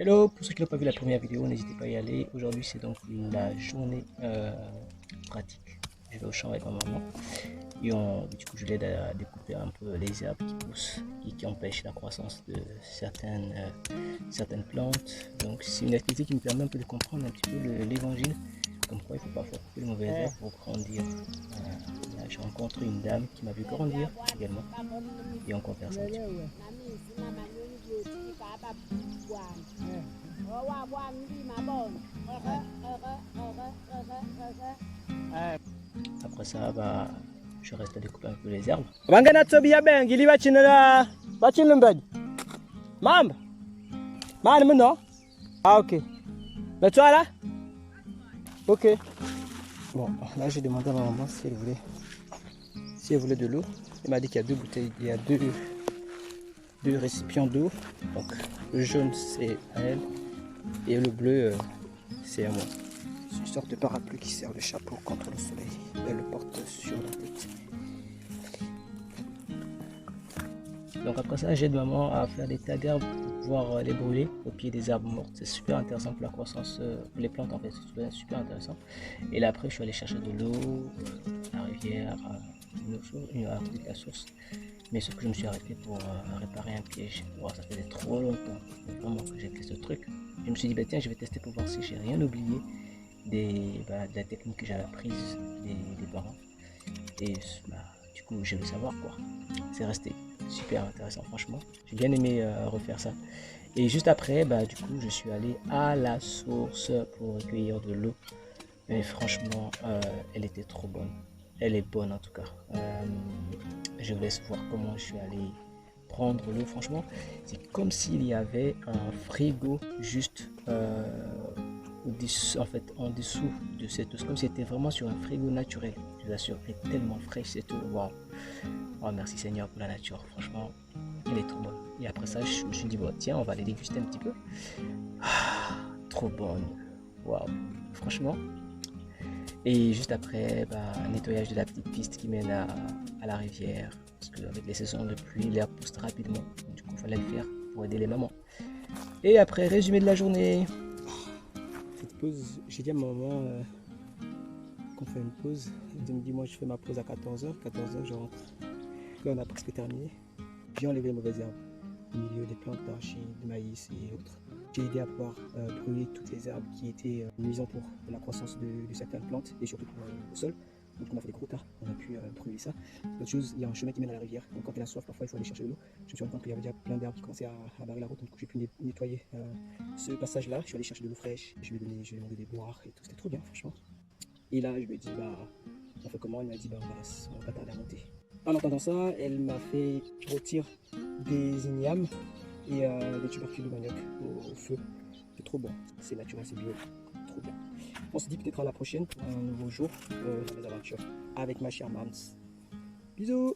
Hello, pour ceux qui n'ont pas vu la première vidéo, n'hésitez pas à y aller. Aujourd'hui, c'est donc la journée pratique. Je vais au champ avec ma maman et du coup, je l'aide à découper un peu les herbes qui poussent et qui empêchent la croissance de certaines plantes. Donc, c'est une activité qui me permet un peu de comprendre un petit peu l'évangile, comme quoi il ne faut pas faire couper les mauvaises herbes pour grandir. Là, j'ai rencontré une dame qui m'a vu grandir également et on converse un petit peu. Après ça, bah, je reste à découper un peu les herbes. Ah ok. Mais toi là? Ok. Bon, là j'ai demandé à ma maman si elle voulait de l'eau. Elle m'a dit qu'il y a deux bouteilles, il y a deux récipients d'eau. Donc le jaune c'est à elle et le bleu c'est à moi. C'est une sorte de parapluie qui sert de chapeau contre le soleil. Elle le porte sur la tête. Donc après ça, j'aide maman à faire des tas d'herbes pour pouvoir les brûler au pied des herbes mortes. C'est super intéressant pour la croissance, pour les plantes en fait, c'est super intéressant. Et là après, je suis allé chercher de l'eau, la rivière, à côté de la source. Mais ce que je me suis arrêté pour réparer un piège. Wow, ça faisait trop longtemps vraiment que j'ai fait ce truc. Je me suis dit, bah, tiens, je vais tester pour voir si j'ai rien oublié de la technique que j'avais apprise des parents. Et bah, du coup, je veux savoir quoi. C'est resté super intéressant, franchement. J'ai bien aimé refaire ça. Et juste après, bah, du coup, je suis allé à la source pour recueillir de l'eau. Mais franchement, elle était trop bonne. Elle est bonne en tout cas. Je vous laisse voir comment je suis allé prendre l'eau. Franchement, c'est comme s'il y avait un frigo juste en dessous de cette eau. C'est comme si c'était vraiment sur un frigo naturel. Je vous assure, elle est tellement fraîche cette eau. Waouh! Oh, merci Seigneur pour la nature. Franchement, elle est trop bonne. Et après ça, je me suis dit, bon, tiens, on va les déguster un petit peu. Ah, trop bonne. Waouh! Franchement. Et juste après, bah, nettoyage de la petite piste qui mène à la rivière. Parce qu'avec les saisons de pluie, l'herbe pousse rapidement. Du coup, il fallait le faire pour aider les mamans. Et après, résumé de la journée. Cette pause, j'ai dit à ma maman qu'on fait une pause. Elle me dit, moi je fais ma pause à 14h. 14h, je rentre. Là, on a presque terminé. J'ai enlevé les mauvaises herbes au milieu des plantes d'arachide, de maïs et autres. J'ai aidé à pouvoir brûler toutes les herbes qui étaient nuisant pour la croissance de certaines plantes et surtout pour le sol. Donc on a fait des gros tas, on a pu brûler ça. L'autre chose, il y a un chemin qui mène à la rivière. Donc quand elle a soif, parfois il faut aller chercher de l'eau. Je me suis rendu compte qu'il y avait déjà plein d'herbes qui commençaient à barrer la route. Donc j'ai pu nettoyer ce passage-là. Je suis allé chercher de l'eau fraîche. Je lui ai demandé des boires et tout. C'était trop bien, franchement. Et là, je lui ai dit, bah, on fait comment? Elle m'a dit, bah, on va pas tarder à monter. En entendant ça, elle m'a fait rôtir des ignames et des tubercules de manioc au feu. C'est trop bon, c'est naturel, c'est bio, trop bien. On se dit peut-être à la prochaine pour un nouveau jour dans les aventures avec ma chère Mams. Bisous.